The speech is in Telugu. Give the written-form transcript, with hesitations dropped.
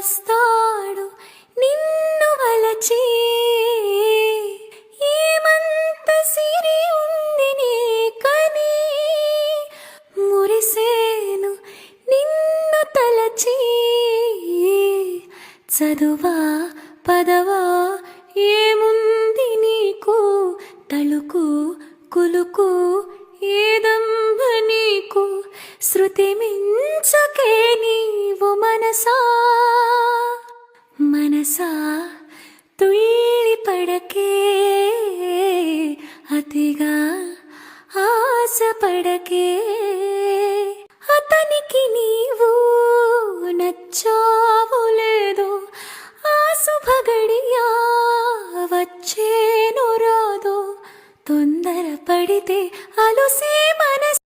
వస్తాడు నిన్ను వలచి. ఏమంత సిరి ఉంది నీకని మురిసేను నిన్ను తలచి. చదువా పదవా ఏముంది నీకు, తళుకు కులుకు ఏదంబ నీకు. శృతి మించకే నీవు మనసా మనసా తుళ్ళి పడకే, అతిగా ఆశపడకే. అతనికి నీవు నచ్చావు లేదో, ఆ శుభగడియా వచ్చేనో రాదో. తొందర పడితే అలుసే మనసు.